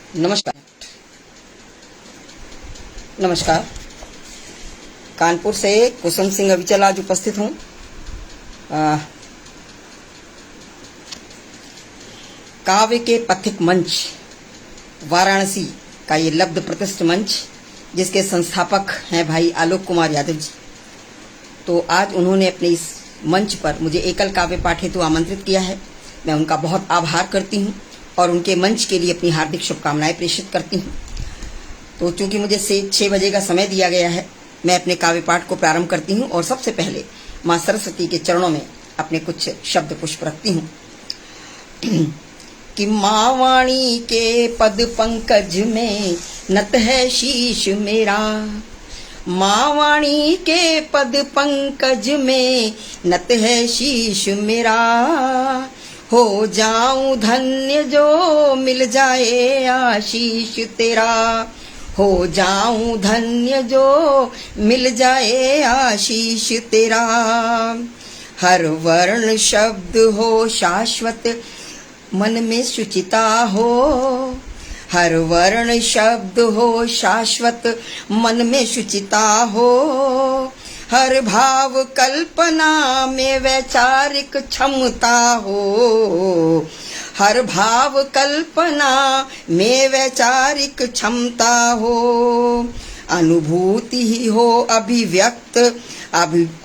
नमस्कार। नमस्कार। कानपुर से कुसुम सिंह अविचल आज उपस्थित हूँ। काव्य के पथिक मंच वाराणसी का ये लब्ध प्रतिष्ठ मंच, जिसके संस्थापक हैं भाई आलोक कुमार यादव जी। तो आज उन्होंने अपने इस मंच पर मुझे एकल काव्य पाठ हेतु आमंत्रित किया है। मैं उनका बहुत आभार करती हूँ और उनके मंच के लिए अपनी हार्दिक शुभकामनाएं प्रेषित करती हूँ। तो चूंकि मुझे 6 बजे का समय दिया गया है, मैं अपने काव्य पाठ को प्रारंभ करती हूँ और सबसे पहले माँ सरस्वती के चरणों में अपने कुछ शब्द पुष्प रखती हूँ। कि माँ वाणी के पद पंकज में नत है शीश मेरा, माँ वाणी के पद पंकज में नत है शीश मेरा। हो जाऊं धन्य जो मिल जाए आशीष तेरा, हो जाऊं धन्य जो मिल जाए आशीष तेरा। हर वर्ण शब्द हो शाश्वत मन में शुचिता हो, हर वर्ण शब्द हो शाश्वत मन में शुचिता हो। हर भाव कल्पना में वैचारिक क्षमता हो, हर भाव कल्पना में वैचारिक क्षमता हो। अनुभूति ही हो अभिव्यक्त,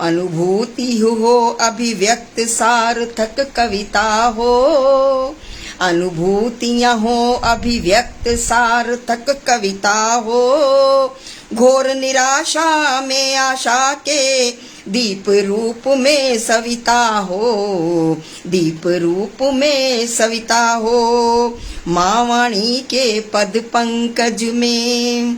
अनुभूति हो अभिव्यक्त सार्थक कविता हो, अनुभूतियाँ हो अभिव्यक्त सार्थक कविता हो। घोर निराशा में आशा के दीप रूप में सविता हो, दीप रूप में सविता हो। माँ वाणी के पद पंकज में,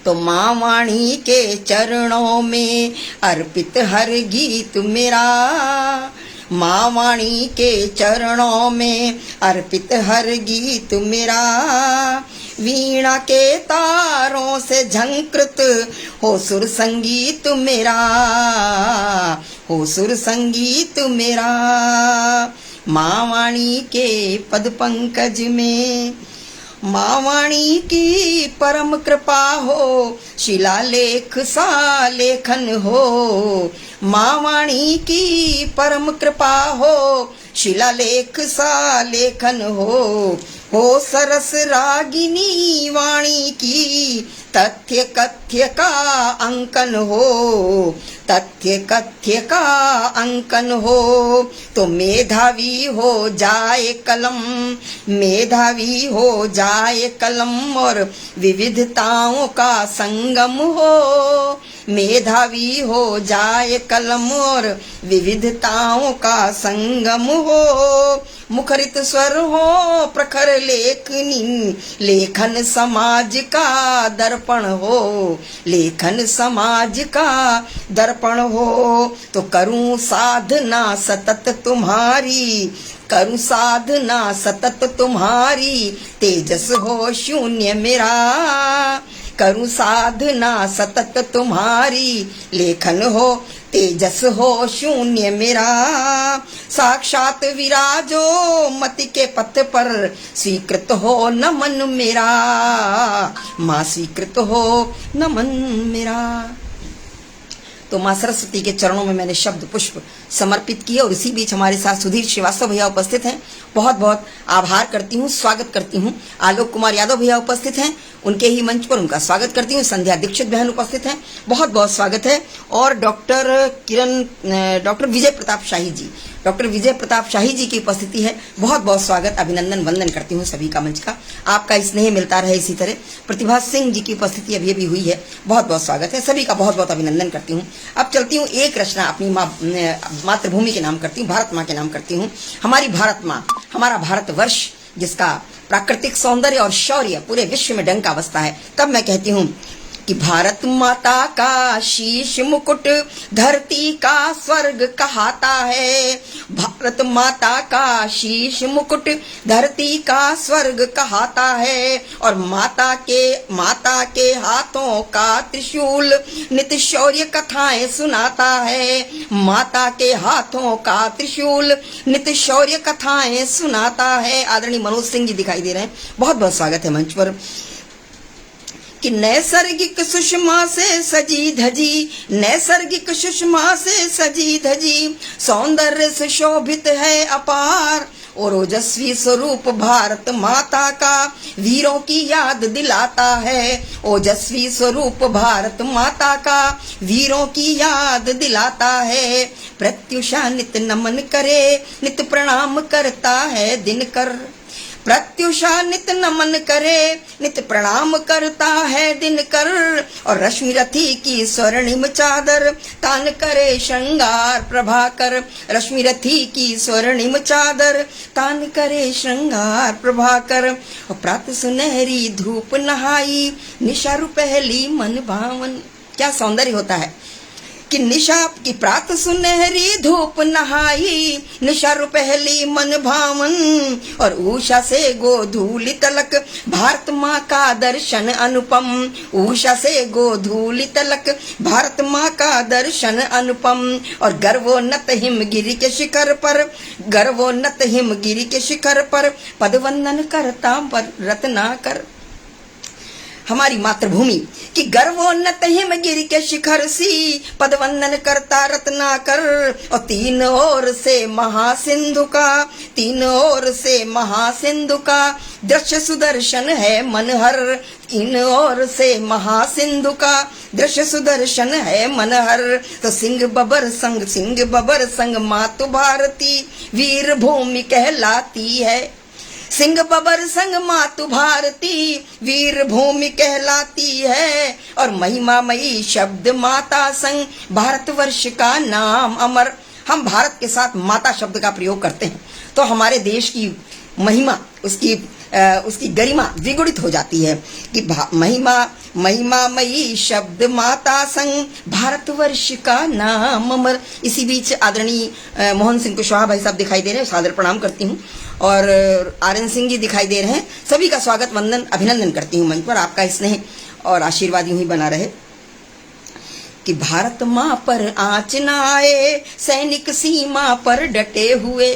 तो माँ वाणी के चरणों में अर्पित हर गीत मेरा, माँ वाणी के चरणों में अर्पित हर गीत मेरा। वीणा के तारों से झंकृत हो सुर संगीत मेरा, हो सुर संगीत मेरा। माँ वाणी के पद पंकज में, माँ वाणी की परम कृपा हो शिलालेख सा लेखन हो, माँ वाणी की परम कृपा हो शिलालेख सा लेखन हो सरस रागिनी वाणी की तथ्य कथ्य का अंकन हो, तथ्य कथ्य का अंकन हो। तो मेधावी हो जाए कलम, मेधावी हो जाए कलम और विविधताओं का संगम हो, मेधावी हो जाए कलम और विविधताओं का संगम हो। मुखरित स्वर हो प्रखर लेखनी, लेखन समाज का दर्पण हो, लेखन समाज का दर्पण हो। तो करूं साधना सतत तुम्हारी, करूं साधना सतत तुम्हारी, तेजस हो शून्य मेरा, करूं साधना सतत तुम्हारी, लेखन हो तेजस हो शून्य मेरा। साक्षात विराजो मति के पथ पर, स्वीकृत हो नमन मेरा, माँ स्वीकृत हो नमन मेरा। तो माँ सरस्वती के चरणों में मैंने शब्द पुष्प समर्पित किए और इसी बीच हमारे साथ सुधीर श्रीवास्तव भैया उपस्थित हैं। बहुत बहुत आभार करती हूँ, स्वागत करती हूँ। आलोक कुमार यादव भैया उपस्थित हैं, उनके ही मंच पर उनका स्वागत करती हूँ। संध्या दीक्षित बहन उपस्थित हैं, बहुत बहुत स्वागत है। और डॉक्टर विजय प्रताप शाही जी, डॉक्टर विजय प्रताप शाही जी की उपस्थिति है, बहुत बहुत स्वागत, अभिनंदन वंदन करती हूँ सभी का मंच का। आपका स्नेह मिलता रहे इसी तरह। प्रतिभा सिंह जी की उपस्थिति अभी अभी हुई है, बहुत बहुत स्वागत है, सभी का बहुत बहुत अभिनंदन करती हूँ। अब चलती हूँ एक रचना अपनी मातृभूमि के नाम करती हूँ, भारत माँ के नाम करती हूँ। हमारी भारत माँ, हमारा भारतवर्ष, जिसका प्राकृतिक सौंदर्य और शौर्य पूरे विश्व में डंका बजता है। तब मैं कहती हूँ कि भारत माता का शीश मुकुट धरती का स्वर्ग कहता है। भारत माता का शीश मुकुट धरती का स्वर्ग कहता है। और माता के हाथों का त्रिशूल नित्य शौर्य कथाएं सुनाता है। माता के हाथों का त्रिशूल नित्य शौर्य कथाएं सुनाता है। आदरणीय मनोज सिंह जी दिखाई दे रहे हैं, बहुत बहुत स्वागत है मंच पर। कि नैसर्गिक सुषमा से सजी धजी, नैसर्गिक सुषमा से सजी धजी, सौंदर्य से शोभित है अपार। और ओजस्वी स्वरूप भारत माता का वीरों की याद दिलाता है। ओजस्वी स्वरूप भारत माता का वीरों की याद दिलाता है। प्रत्युषा नित नमन करे, नित प्रणाम करता है दिनकर। प्रत्युषा नित नमन करे, नित प्रणाम करता है दिनकर। और रश्मि रथी की स्वर्णिम चादर तान करे श्रृंगार प्रभाकर। रश्मि रथी की स्वर्णिम चादर तान करे श्रृंगार प्रभाकर। और प्रातः सुनहरी धूप नहाई, निशारु पहली मन भावन। क्या सौंदर्य होता है कि निशा की प्रातः सुनहरी धूप नहाई, निशारु पहली मन भावन। और उषा से गोधूलि तलक भारत माँ का दर्शन अनुपम। उषा से गोधूलि तलक भारत माँ का दर्शन अनुपम। और गर्वोन्नत हिमगिरि के शिखर पर, गर्वोन्नत हिमगिरि के शिखर पर पदवंदन करता रत्नाकर। हमारी मातृभूमि कि गर्वोन्नत हिमगिरि के शिखर सी पदवंदन करता रत्नाकर। और तीन ओर से महासिंधु का, तीन ओर से महासिंधु का दृश्य सुदर्शन है मनहर। तीन ओर से महासिंधु का दृश्य सुदर्शन है मनहर। तो सिंह बबर संग मातु भारती वीर भूमि कहलाती है। सिंह बबर संग मातु भारती वीर भूमि कहलाती है। और महिमामयी शब्द माता संग भारतवर्ष का नाम अमर। हम भारत के साथ माता शब्द का प्रयोग करते हैं तो हमारे देश की महिमा, उसकी गरिमा द्विगुणित हो जाती है कि महिमामयी शब्द माता संग भारतवर्ष का नाम अमर। इसी बीच आदरणीय मोहन सिंह कुशवाहा भाई साहब दिखाई दे रहे हैं, सादर प्रणाम करती हूँ। और आर्यन सिंह जी दिखाई दे रहे हैं, सभी का स्वागत वंदन अभिनंदन करती हूँ मंच पर। आपका स्नेह और आशीर्वाद यूं ही बना रहे। कि भारत माँ पर आँच न आए, सैनिक सीमा पर डटे हुए।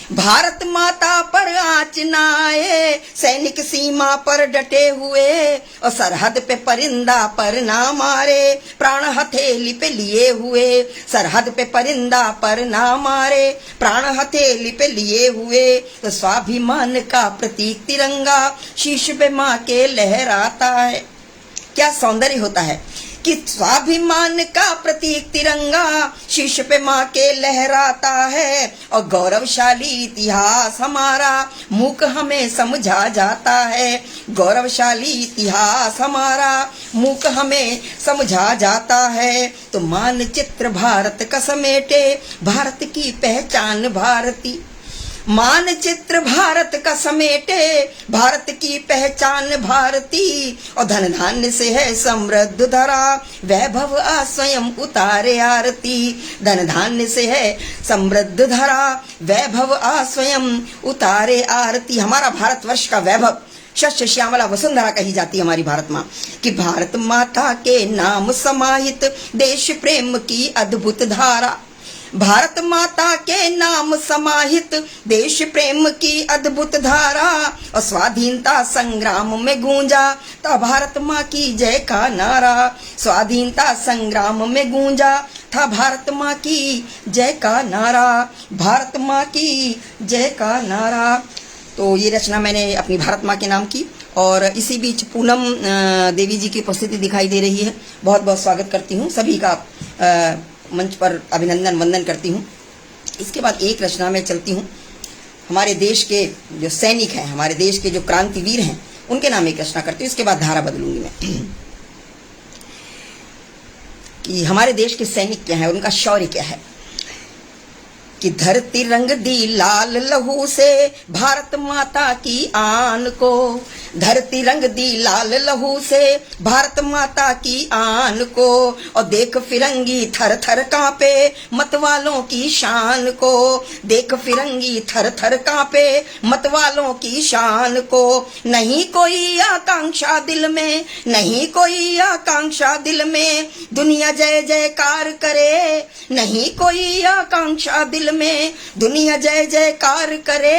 भारत माता पर आँच न आए, सैनिक सीमा पर डटे हुए। और सरहद पे परिंदा पर ना मारे, प्राण हथेली पे लिए हुए। सरहद पे परिंदा पर ना मारे, प्राण हथेली पे लिए हुए। तो स्वाभिमान का प्रतीक तिरंगा शीश पे माँ के लहराता है। क्या सौंदर्य होता है कि स्वाभिमान का प्रतीक तिरंगा शीश पे माँ के लहराता है। और गौरवशाली इतिहास हमारा मूक हमें समझा जाता है। गौरवशाली इतिहास हमारा मूक हमें समझा जाता है। तो मानचित्र भारत का समेटे, भारत की पहचान भारती। मानचित्र भारत का समेटे, भारत की पहचान भारती। और धन धान्य से है समृद्ध धरा, वैभव आ स्वयं उतारे आरती। धन धान्य से है समृद्ध धरा, वैभव आ स्वयं उतारे आरती। हमारा भारतवर्ष का वैभव शस्य श्यामला वसुंधरा कही जाती है हमारी भारत माँ। कि भारत माता के नाम समाहित देश प्रेम की अद्भुत धारा। भारत माता के नाम समाहित देश प्रेम की अद्भुत धारा। और स्वाधीनता संग्राम में गूंजा था भारत माँ की जय का नारा। स्वाधीनता संग्राम में गूंजा था भारत माँ की जय का नारा। भारत माँ की जय का नारा। तो ये रचना मैंने अपनी भारत माँ के नाम की। और इसी बीच पूनम देवी जी की उपस्थिति दिखाई दे रही है, बहुत बहुत स्वागत करती हूँ सभी का। मंच पर अभिनंदन वंदन करती हूँ। इसके बाद एक रचना में चलती हूँ। हमारे देश के जो सैनिक हैं, हमारे देश के जो क्रांतिवीर हैं, उनके नाम एक रचना करती हूँ। इसके बाद धारा बदलूंगी मैं कि हमारे देश के सैनिक क्या है, उनका शौर्य क्या है। कि धरती रंग दी लाल लहू से भारत माता की आन को। धरती रंग दी लाल लहू से भारत माता की आन को, और देख फिरंगी थर थर कांपे मतवालों की शान को, देख फिरंगी थर थर कांपे मतवालों की शान को। नहीं कोई आकांक्षा दिल में, नहीं कोई आकांक्षा दिल में, दुनिया जय जयकार करे, नहीं कोई आकांक्षा दिल में, दुनिया जय जयकार करे।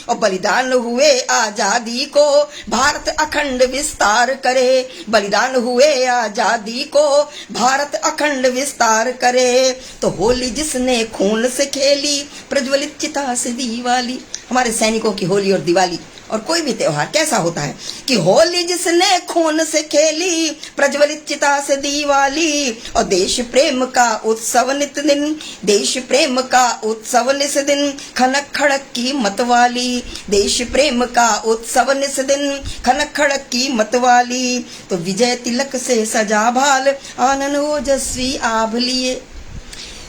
और बलिदान हुए आजादी को भारत अखंड विस्तार करे, बलिदान हुए आजादी को भारत अखंड विस्तार करे। तो होली जिसने खून से खेली प्रज्वलित चिता से दिवाली। हमारे सैनिकों की होली और दिवाली और कोई भी त्योहार कैसा होता है कि होली जिसने खून से खेली प्रज्वलित चिता से दिवाली, और देश प्रेम का उत्सव नित दिन, देश प्रेम का उत्सव निस दिन, खनक खड़क की मतवाली, देश प्रेम का उत्सव निस दिन, खनक खड़क की मतवाली। तो विजय तिलक से सजा भाल आनन ओजस्वी आभ लिए,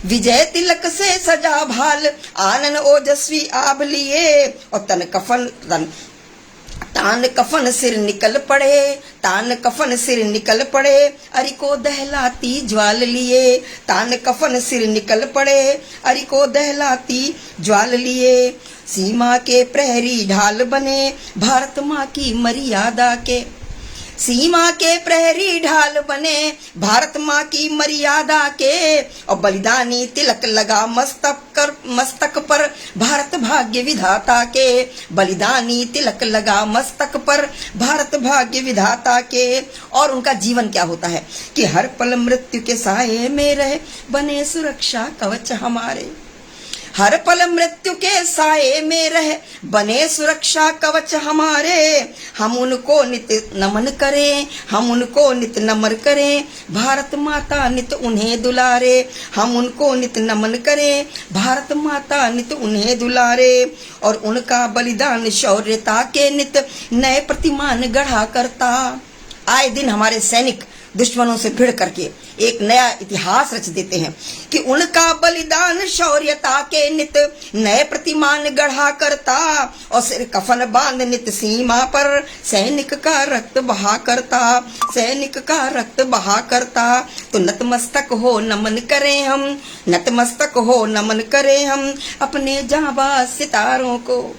विजय तिलक से सजा भाल आनन ओजस्वी आभ लिए। और तान कफन सिर निकल पड़े, तान कफन सिर निकल पड़े, अरि को दहलाती ज्वाल लिए, तान कफन सिर निकल पड़े, अरि को दहलाती ज्वाल लिए। सीमा के प्रहरी ढाल बने भारत माँ की मर्यादा के, सीमा के प्रहरी ढाल बने भारत माँ की मर्यादा के। और बलिदानी तिलक लगा मस्तक पर भारत भाग्य विधाता के, बलिदानी तिलक लगा मस्तक पर भारत भाग्य विधाता के। और उनका जीवन क्या होता है कि हर पल मृत्यु के साये में रहे बने सुरक्षा कवच हमारे, हर पल मृत्यु के साये में रहे बने सुरक्षा कवच हमारे। हम उनको नित नमन करें, हम उनको नित नमन करें, भारत माता नित उन्हें दुलारे, हम उनको नित नमन करें, भारत माता नित उन्हें दुलारे। और उनका बलिदान शौर्यता के नित नए प्रतिमान गढ़ा करता। आए दिन हमारे सैनिक दुश्मनों से भिड़ करके एक नया इतिहास रच देते हैं कि उनका बलिदान शौर्यता के नित नए प्रतिमान गढ़ा करता, और सिर कफन बांध नित सीमा पर सैनिक का रक्त बहा करता, सैनिक का रक्त बहा करता। तो नतमस्तक हो नमन करें हम, नतमस्तक हो नमन करें हम अपने जांबाज सितारों को,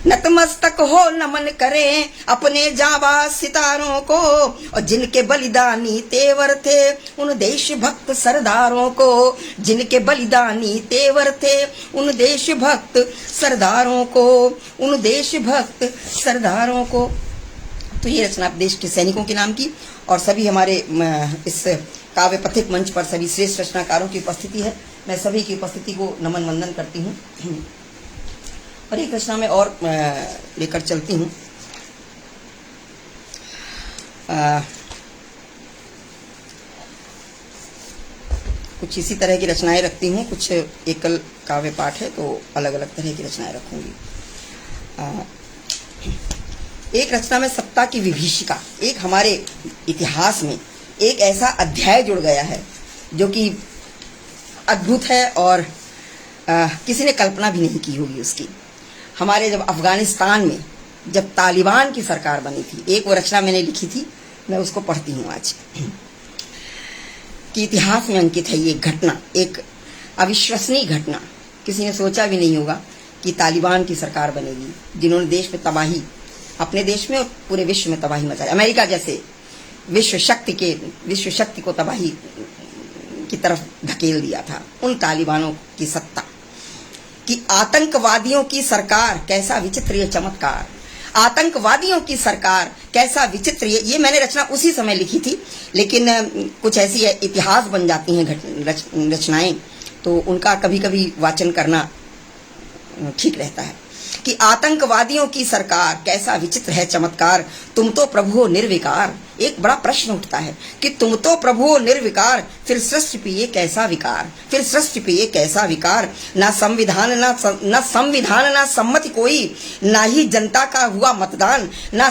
नतमस्तक हो नमन करें अपने जांबाज सितारों को। और जिनके बलिदानी तेवर थे उन देशभक्त सरदारों को, जिनके बलिदानी तेवर थे उन देशभक्त सरदारों को, उन देशभक्त सरदारों को। तो ये रचना देश के सैनिकों के नाम की, और सभी हमारे इस काव्य पथिक मंच पर सभी श्रेष्ठ रचनाकारों की उपस्थिति है। मैं सभी की उपस्थिति को नमन वंदन करती हूँ। और एक रचना में और लेकर चलती हूँ। कुछ इसी तरह की रचनाएं रखती हूँ, कुछ एकल काव्य पाठ है तो अलग अलग तरह की रचनाएं रखूंगी। एक रचना में सत्ता की विभीषिका, एक हमारे इतिहास में एक ऐसा अध्याय जुड़ गया है जो कि अद्भुत है और किसी ने कल्पना भी नहीं की होगी उसकी। हमारे जब अफगानिस्तान में जब तालिबान की सरकार बनी थी, एक वो रचना मैंने लिखी थी, मैं उसको पढ़ती हूँ आज। कि इतिहास में अंकित है ये घटना, एक अविश्वसनीय घटना। किसी ने सोचा भी नहीं होगा कि तालिबान की सरकार बनेगी, जिन्होंने देश में तबाही, अपने देश में और पूरे विश्व में तबाही मचाई। अमेरिका जैसे विश्व शक्ति को तबाही की तरफ धकेल दिया था। उन तालिबानों की सत्ता कि आतंकवादियों की सरकार, कैसा विचित्र ये चमत्कार, आतंकवादियों की सरकार कैसा विचित्र। ये मैंने रचना उसी समय लिखी थी, लेकिन कुछ ऐसी इतिहास बन जाती हैं रचनाएं, तो उनका कभी कभी वाचन करना ठीक रहता है। कि आतंकवादियों की सरकार कैसा विचित्र है चमत्कार, तुम तो प्रभु हो निर्विकार। एक बड़ा प्रश्न उठता है कि तुम तो प्रभु हो निर्विकार, फिर सृष्टि पे ये कैसा विकार, फिर सृष्टि पे ये कैसा विकार। ना संविधान ना सम्मति कोई, ना ही जनता का हुआ मतदान, ना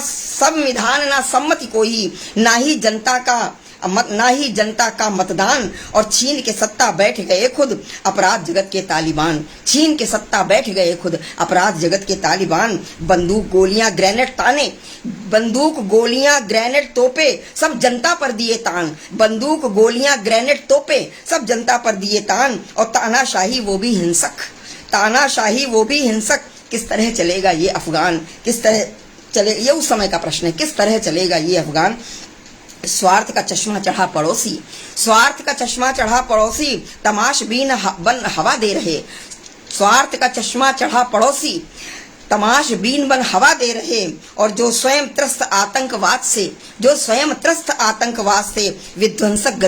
संविधान ना सम्मति कोई, ना ही जनता का ना ही जनता का मतदान, और छीन के सत्ता बैठ गए खुद अपराध जगत के तालिबान। छीन के सत्ता बैठ गए खुद अपराध जगत के तालिबान। बंदूक गोलियां ग्रेनेड ताने, बंदूक गोलियां ग्रेनेड तोपे सब जनता पर दिए तान। बंदूक गोलियां ग्रेनेड तोपे सब जनता पर दिए तान। और तानाशाही वो भी हिंसक, तानाशाही वो भी हिंसक। किस तरह चलेगा ये अफगान, किस तरह चले, ये उस समय का प्रश्न है, किस तरह चलेगा ये अफगान। स्वार्थ का चश्मा चढ़ा पड़ोसी, स्वार्थ का चश्मा चढ़ा पड़ोसी, तमाशबीन बन हवा दे रहे। स्वार्थ का चश्मा चढ़ा पड़ोसी, तमाशबीन बन हवा दे रहे। और जो स्वयं त्रस्त आतंकवाद से, जो स्वयं त्रस्त आतंकवाद से विध्वंसक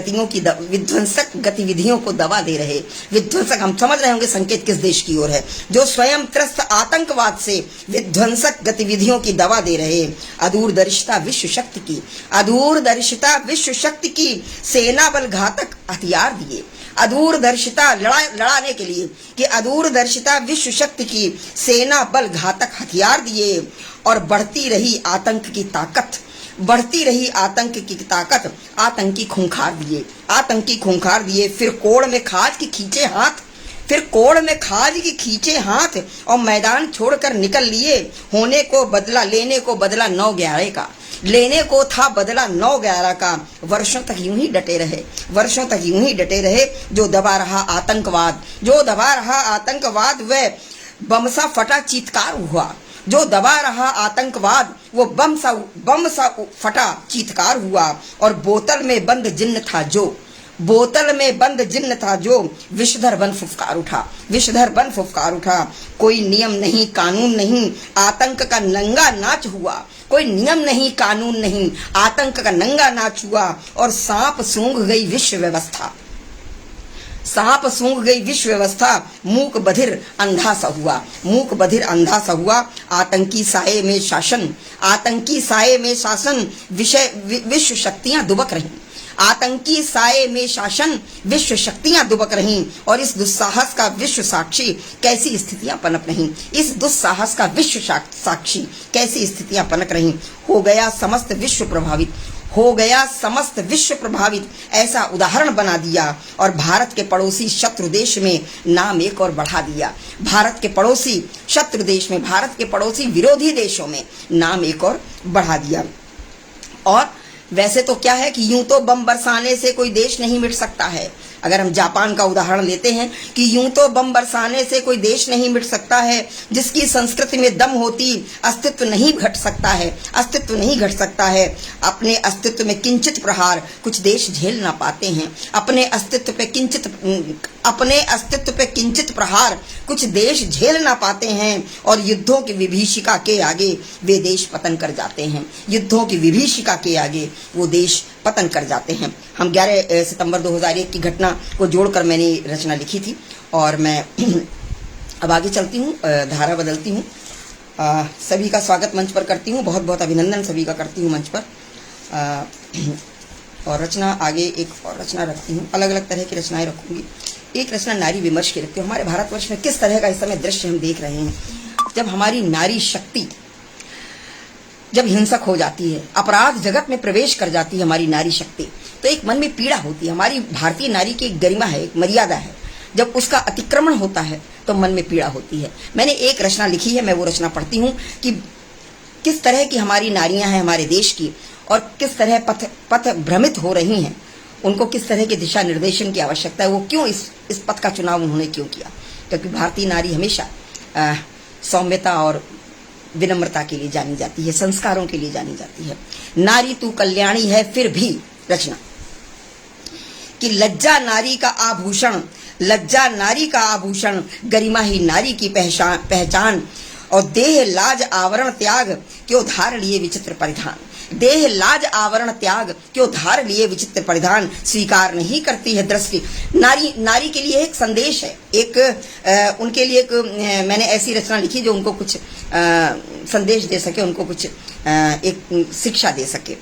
गतिविधियों को दबा दे रहे। विध्वंसक, हम समझ रहे होंगे संकेत किस देश की ओर है। जो स्वयं त्रस्त आतंकवाद से विध्वंसक गतिविधियों की दबा दे रहे। अदूरदर्शिता विश्व शक्ति की, अदूरदर्शिता विश्व शक्ति की सेना बल घातक हथियार दिए। अदूरदर्शिता लड़ाने के लिए कि अदूरदर्शिता विश्व शक्ति की सेना बल घातक हथियार दिए। और बढ़ती रही आतंक की ताकत, बढ़ती रही आतंक की ताकत, आतंकी खूंखार दिए, आतंकी खूंखार दिए। फिर कोड़ में खाज की खींचे हाथ, फिर कोड़ में खाज की खींचे हाथ, और मैदान छोड़कर निकल लिए। होने को बदला, लेने को बदला 9/11 का, लेने को था बदला 9/11 का। वर्षों तक यूं ही डटे रहे, वर्षों तक यूं ही डटे रहे। जो दबा रहा आतंकवाद, जो दबा रहा आतंकवाद, वह बम सा फटा चीत्कार हुआ। जो दबा रहा आतंकवाद वो बम सा फटा चीत्कार हुआ। और बोतल में बंद जिन्न था जो, बोतल में बंद जिन्न था जो, विषधर बन फुफकार उठा, विषधर बन फुफकार उठा। कोई नियम नहीं कानून नहीं, आतंक का नंगा नाच हुआ। कोई नियम नहीं कानून नहीं, आतंक का नंगा नाच हुआ। और सांप सूंघ गई विश्व व्यवस्था, सांप सूंघ गई विश्व व्यवस्था। मूक बधिर अंधा सा हुआ, मूक बधिर अंधा सा हुआ। आतंकी साये में शासन, आतंकी साये में शासन, विश्व शक्तियां दुबक रहीं। आतंकी साये में शासन, विश्व शक्तियां दुबक रहीं। और इस दुस्साहस का विश्व साक्षी कैसी स्थितियां पनप रहीं, इस दुस्साहस का विश्व साक्षी कैसी स्थितियां पनप रहीं। हो गया समस्त विश्व प्रभावित, हो गया समस्त विश्व प्रभावित, ऐसा उदाहरण बना दिया। और भारत के पड़ोसी शत्रु देश में नाम एक और बढ़ा दिया। भारत के पड़ोसी शत्रु देश में, भारत के पड़ोसी विरोधी देशों में नाम एक और बढ़ा दिया। और वैसे तो क्या है कि यूं तो बम बरसाने से कोई देश नहीं मिट सकता है। अगर हम जापान का उदाहरण लेते हैं कि यूं तो बम बरसाने से कोई देश नहीं मिट सकता है। जिसकी संस्कृति में दम होती अस्तित्व नहीं घट सकता है, अस्तित्व नहीं घट सकता है। अपने अस्तित्व में किंचित प्रहार कुछ देश झेल ना पाते हैं। अपने अस्तित्व पे किंचित प्रहार कुछ देश झेल ना पाते हैं। और युद्धों की विभीषिका के आगे वे देश पतन कर जाते हैं। युद्धों की विभीषिका के आगे वो देश पतन कर जाते हैं। हम 11 सितंबर 2001 की घटना को जोड़कर मैंने रचना लिखी थी। और मैं अब आगे चलती हूँ, धारा बदलती हूँ। सभी का स्वागत मंच पर करती हूँ, बहुत बहुत अभिनंदन सभी का करती हूँ मंच पर। और रचना आगे एक और रचना रखती हूँ, अलग अलग तरह की रचनाएं रखूंगी। एक रचना नारी विमर्श की रखती हूँ। हमारे भारतवर्ष में किस तरह का इस समय दृश्य हम देख रहे हैं, जब हमारी नारी शक्ति जब हिंसक हो जाती है, अपराध जगत में प्रवेश कर जाती है हमारी नारी शक्ति, तो एक मन में पीड़ा होती है। हमारी भारतीय नारी की एक गरिमा है, एक मर्यादा है। जब उसका अतिक्रमण होता है तो मन में पीड़ा होती है। मैंने एक रचना लिखी है, मैं वो रचना पढ़ती हूँ कि किस तरह की हमारी नारियां हैं हमारे देश की, और किस तरह पथ भ्रमित हो रही हैं। उनको किस तरह के दिशा निर्देशन की आवश्यकता है, वो क्यों इस पथ का चुनाव उन्होंने क्यों किया। क्योंकि भारतीय नारी हमेशा सौम्यता और विनम्रता के लिए जानी जाती है, संस्कारों के लिए जानी जाती है। नारी तू कल्याणी है फिर भी, रचना कि लज्जा नारी का आभूषण, लज्जा नारी का आभूषण, गरिमा ही नारी की पहचान। और देह लाज आवरण त्याग क्यों धार लिए विचित्र परिधान, देह लाज आवरण त्याग क्यों धार लिए विचित्र परिधान। स्वीकार नहीं करती है दृष्टि। नारी के लिए एक संदेश है, एक उनके लिए एक मैंने ऐसी रचना लिखी जो उनको कुछ संदेश दे सके, उनको कुछ एक शिक्षा दे सके।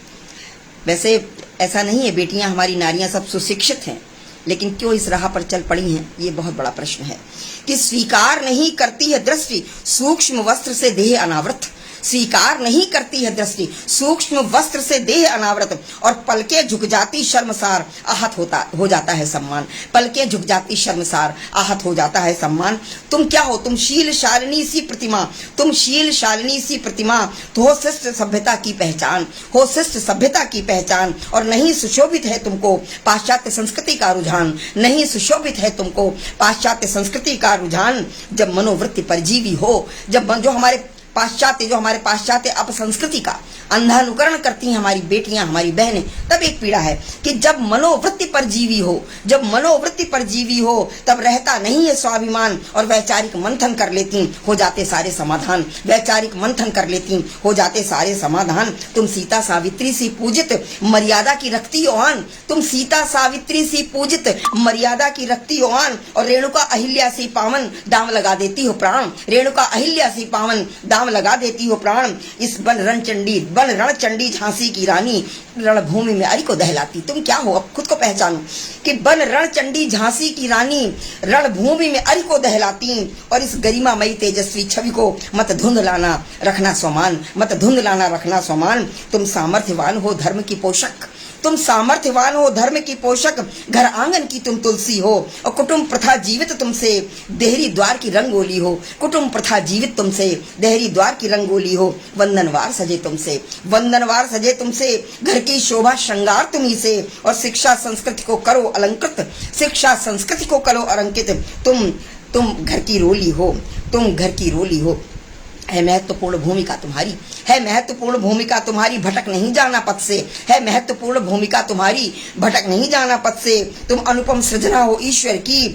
वैसे ऐसा नहीं है, बेटियां हमारी नारियां सब सुशिक्षित हैं, लेकिन क्यों इस राह पर चल पड़ी हैं, ये बहुत बड़ा प्रश्न है। कि स्वीकार नहीं करती है दृष्टि सूक्ष्म वस्त्र से देह अनावृत, स्वीकार नहीं करती है दृष्टि, सूक्ष्म वस्त्र से देह अनावृत, और पलकें झुक जाती शर्मसार, आहत हो जाता है सम्मान। पलकें झुक जाती शर्मसार, आहत हो जाता है सम्मान। तुम क्या हो? तुम शील शालिनी सी प्रतिमा, तुम शील शालिनी सी प्रतिमा, तो हो शिष्ट सभ्यता की पहचान, हो शिष्ट सभ्यता की पहचान। और नहीं सुशोभित है तुमको पाश्चात्य संस्कृति का रुझान, नहीं सुशोभित है तुमको पाश्चात्य संस्कृति का रुझान। जब मनोवृत्ति परजीवी हो, जब जो हमारे पाश्चात्य अपसंस्कृति का अंधानुकरण करती हैं हमारी बेटियां, हमारी बहनें, तब एक पीड़ा है कि जब मनोवृत्ति परजीवी हो, जब मनोवृत्ति परजीवी हो, तब रहता नहीं है स्वाभिमान, और वैचारिक मंथन कर लेती हो जाते सारे समाधान, वैचारिक मंथन कर लेती हो जाते सारे समाधान। तुम सीता सावित्री सी पूजित मर्यादा की रखती हो आन, तुम सीता सावित्री सी पूजित मर्यादा की रखती हो आन, और रेणुका अहिल्या सी पावन दाम लगा देती हो प्राण, रेणुका अहिल्या सी पावन दाम लगा देती हो प्राण। इस बन रणचंडी झांसी की रानी, रणभूमि में अरि को दहलाती। तुम क्या हो? अब खुद को पहचानो कि बन रणचंडी झांसी की रानी, रणभूमि में अरि को दहलाती, और इस गरिमामयी तेजस्वी छवि को मत धुंधलाना रखना स्वमान, मत धुंधलाना रखना स्वमान। तुम सामर्थ्यवान हो धर्म की पोषक, तुम सामर्थ्यवान हो धर्म की पोषक, घर आंगन की तुम तुलसी हो, और कुटुंब प्रथा जीवित तुमसे देहरी द्वार की रंगोली हो, कुटुंब प्रथा जीवित तुमसे देहरी द्वार की रंगोली हो। वंदनवार सजे तुमसे, वंदनवार सजे तुमसे, घर की शोभा श्रृंगार तुम्ही से, और शिक्षा संस्कृति को करो अलंकृत, शिक्षा संस्कृति को करो अलंकृत। तुम घर की रोली हो, तुम घर की रोली हो। है महत्वपूर्ण भूमिका तुम्हारी, है महत्वपूर्ण भूमिका तुम्हारी, भटक नहीं जाना पथ से, है महत्वपूर्ण भूमिका तुम्हारी, भटक नहीं जाना पथ से। तुम अनुपम सृजना हो ईश्वर की,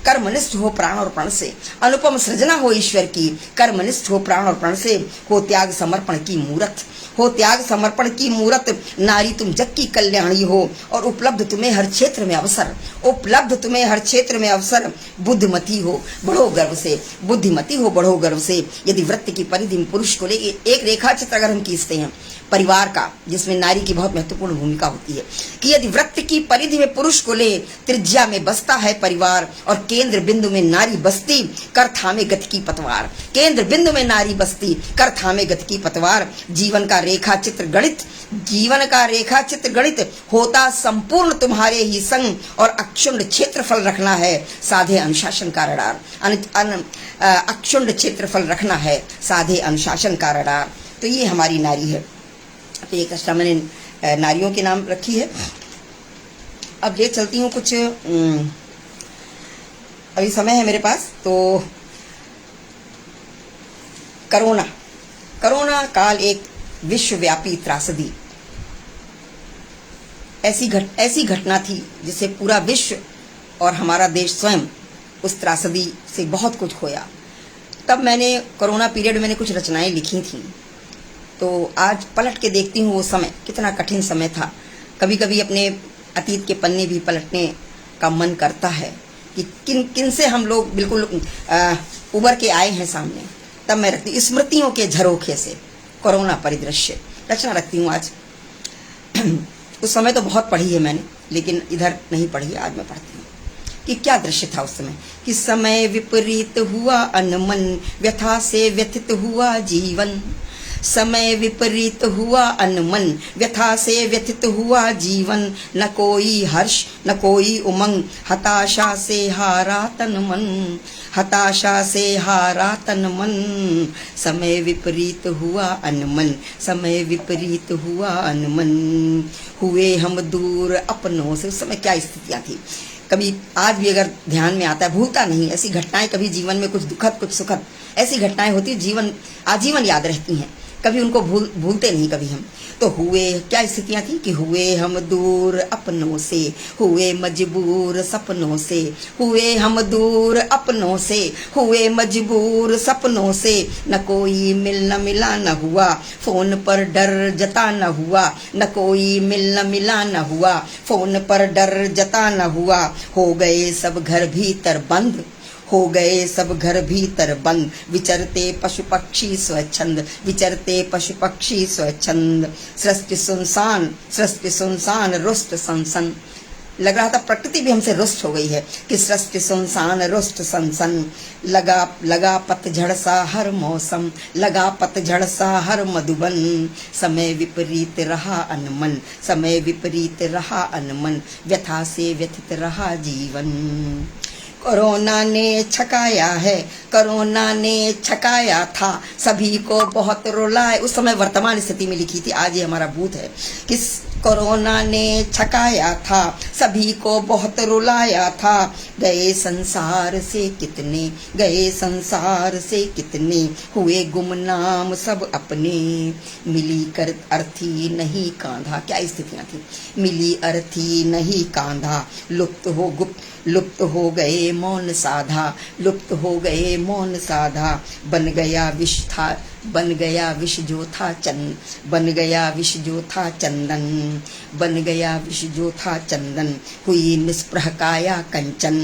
कर्मनिष्ठ हो प्राण और प्रण से, अनुपम सृजना हो ईश्वर की, कर्मनिष्ठ हो प्राण और प्रण से। हो त्याग समर्पण की मूरत, हो त्याग समर्पण की मूरत, नारी तुम जग की कल्याणी हो, और उपलब्ध तुम्हें हर क्षेत्र में अवसर, उपलब्ध तुम्हें हर क्षेत्र में अवसर। बुद्धिमती हो बढ़ो गर्व से, बुद्धिमती हो बढ़ो गर्व से। यदि वृत्त की परिधि में पुरुष को लेके एक रेखा चित्र अगर हम खींचते हैं परिवार का, जिसमें नारी की बहुत महत्वपूर्ण भूमिका होती है, कि यदि वृत्त की परिधि में पुरुष को ले, त्रिज्या में बसता है परिवार, और केंद्र बिंदु में नारी बसती, कर थामे गति की पतवार, केंद्र बिंदु में नारी बसती, कर थामे गति की पतवार। जीवन का रेखा चित्र गणित, जीवन का रेखा चित्र गणित होता संपूर्ण तुम्हारे ही संग, और अक्षुण्ण क्षेत्रफल रखना है साधे अनुशासन का रडार, अक्षुण्ण क्षेत्रफल रखना है साधे अनुशासन का रडार। तो ये हमारी नारी है। तो एक कक्षा मैंने नारियों के नाम रखी है। अब ले चलती हूँ कुछ, अभी समय है मेरे पास, तो कोरोना काल एक विश्वव्यापी त्रासदी, ऐसी घटना थी जिससे पूरा विश्व और हमारा देश स्वयं उस त्रासदी से बहुत कुछ खोया। तब मैंने कोरोना पीरियड में मैंने कुछ रचनाएं लिखी थी, तो आज पलट के देखती हूँ वो समय कितना कठिन समय था। कभी कभी अपने अतीत के पन्ने भी पलटने का मन करता है कि किन से हम लोग बिल्कुल उबर के आए हैं सामने। तब मैं रखती स्मृतियों के झरोखे से कोरोना परिदृश्य रचना रखती हूँ आज। उस समय तो बहुत पढ़ी है मैंने, लेकिन इधर नहीं पढ़ी, आज मैं पढ़ती हूँ कि क्या दृश्य था उस समय। कि समय विपरीत हुआ अनमन, व्यथा से व्यथित हुआ जीवन, समय विपरीत हुआ अनमन, व्यथा से व्यथित हुआ जीवन। न कोई हर्ष न कोई उमंग, हताशा से हारा तन मन, हताशा से हारा तन मन। समय विपरीत हुआ अनमन, समय विपरीत हुआ अनमन। हुए हम दूर अपनों से। उस समय क्या स्थितियां थी, कभी आज भी अगर ध्यान में आता है, भूलता नहीं। ऐसी घटनाएं कभी जीवन में कुछ दुखद कुछ सुखद ऐसी घटनाएं होती, जीवन आजीवन याद रहती हैं, कभी उनको भूलते नहीं कभी हम। तो हुए क्या स्थितियां थी कि हुए हम दूर अपनों से, हुए मजबूर सपनों से, हुए हम दूर अपनों से, हुए मजबूर सपनों से। न कोई मिलना मिला न हुआ, फोन पर डर जता न हुआ, न कोई मिलना मिला न हुआ, फोन पर डर जता न हुआ। हो गए सब घर भीतर बंद, हो गए सब घर भीतर बंद। विचरते पशु पक्षी स्वच्छंद, विचरते पशु पक्षी स्वच्छंद। सृष्टि सुनसान रुष्ट सनसन। लग रहा था प्रकृति भी हमसे रुष्ट हो गई है कि सृष्टि सुनसान रुष्ट सनसन, लगा पतझड़ सा हर मौसम, लगा पतझड़ सा हर मधुबन, समय विपरीत रहा अनमन, समय विपरीत रहा अनमन, व्यथा से व्यथित रहा जीवन। कोरोना ने छकाया है, कोरोना ने छकाया था, सभी को बहुत रुलाए। उस समय वर्तमान स्थिति में लिखी थी, आज ये हमारा भूत है। किस कोरोना ने छकाया था, सभी को बहुत रुलाया था, गए संसार से कितने, गए संसार से कितने, हुए गुमनाम सब अपने, मिली कर अर्थी नहीं कांधा। क्या स्थितियां थी, मिली अर्थी नहीं कांधा, लुप्त हो गए मौन साधा, लुप्त हो गए मौन साधा, बन गया विष था, बन गया विष जो था चंदन, बन गया विष जो था चंदन, बन गया विष जो था चंदन, हुई निष्प्रह काया कंचन,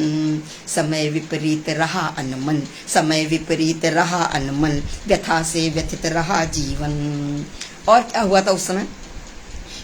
समय विपरीत रहा अनमन, समय विपरीत रहा अनमन, व्यथा से व्यथित रहा जीवन। और क्या हुआ था उस समय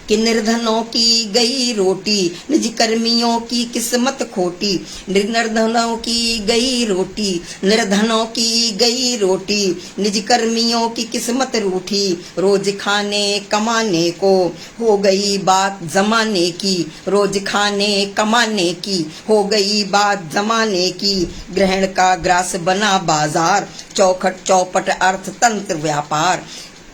कि निर्धनों की गई रोटी, निज कर्मियों की किस्मत खोटी, निर्धनों की गई रोटी, निर्धनों की गई रोटी, निज कर्मियों की किस्मत रूठी, रोज खाने कमाने को हो गई बात जमाने की, रोज खाने कमाने की हो गई बात जमाने की, ग्रहण का ग्रास बना बाजार, चौखट चौपट अर्थतंत्र व्यापार,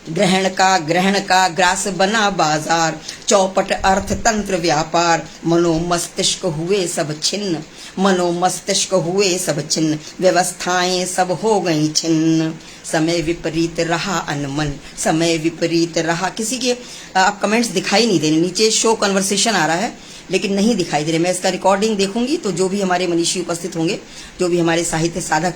ग्रहण का ग्रास बना बाजार, चौपट अर्थतंत्र व्यापार, मनोमस्तिष्क हुए सब छिन्न, मनोमस्तिष्क हुए सब छिन्न, व्यवस्थाएं सब हो गई छिन्न, समय विपरीत रहा अनमन, समय विपरीत रहा। किसी के आप कमेंट्स दिखाई नहीं दे रहे, नीचे शो कन्वर्सेशन आ रहा है लेकिन नहीं दिखाई दे रहे। मैं इसका रिकॉर्डिंग देखूंगी तो जो भी हमारे मनीषी उपस्थित होंगे, जो भी हमारे साहित्य साधक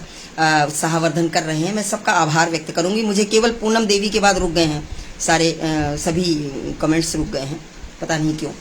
उत्साहवर्धन कर रहे हैं, मैं सबका आभार व्यक्त करूंगी। मुझे केवल पूनम देवी के बाद रुक गए हैं सारे, सभी कमेंट्स रुक गए हैं, पता नहीं क्यों।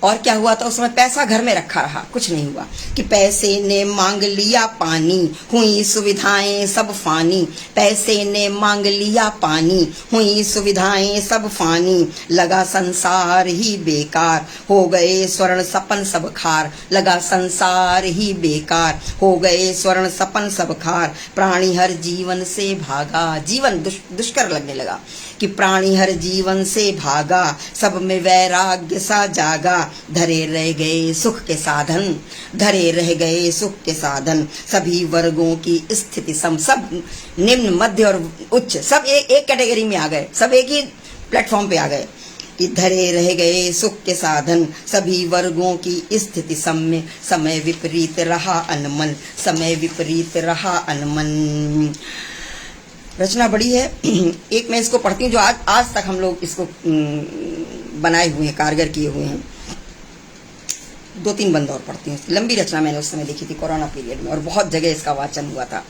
और क्या हुआ था उस समय, पैसा घर में रखा रहा, कुछ नहीं हुआ कि पैसे ने मांग लिया पानी, हुई सुविधाएं सब फानी, पैसे ने मांग लिया पानी, हुई सुविधाएं सब फानी, लगा संसार ही बेकार, हो गए स्वर्ण सपन सब खार, लगा संसार ही बेकार, हो गए स्वर्ण सपन सब खार, प्राणी हर जीवन से भागा, जीवन दुष्कर लगने लगा कि प्राणी हर जीवन से भागा, सब में वैराग्य सा जागा, धरे रह गए सुख के साधन, धरे रह गए सुख के साधन, सभी वर्गों की स्थिति सब निम्न मध्य और उच्च सब एक कैटेगरी में आ गए, सब एक ही प्लेटफॉर्म पे आ गए कि धरे रह गए सुख के साधन, सभी वर्गों की स्थिति में समय विपरीत रहा अनमन, समय विपरीत रहा अनमन। रचना बड़ी है, एक मैं इसको पढ़ती हूँ जो आज तक हम लोग इसको बनाए हुए हैं, कारगर किए हुए हैं। 2-3 बंद और पढ़ती हूँ। लंबी रचना मैंने उस समय लिखी थी कोरोना पीरियड में और बहुत जगह इसका वाचन हुआ था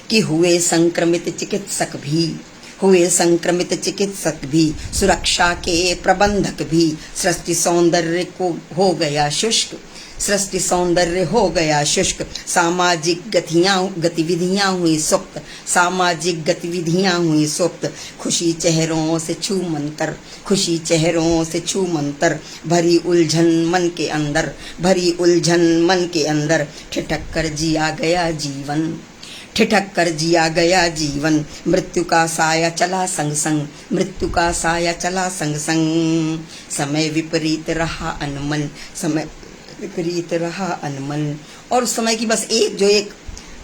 कि हुए संक्रमित चिकित्सक भी, हुए संक्रमित चिकित्सक भी, सुरक्षा के प्रबंधक भी, सृष्टि सौंदर्य को हो गया शुष्क, सृष्टि सौंदर्य हो गया शुष्क, सामाजिक गतिविधियां हुई सुप्त, सामाजिक गतिविधियां हुई सुप्त, खुशी चेहरों से छू मंतर, खुशी चेहरों से छू मंतर, भरी उलझन मन के अंदर, भरी उलझन मन के अंदर, ठिठक कर जिया गया जीवन, ठिठक कर जिया गया जीवन, मृत्यु का साया चला संग संग, मृत्यु का साया चला संग संग, समय विपरीत रहा अनमन, समय विपरीत रहा अनमन। और उस समय की बस एक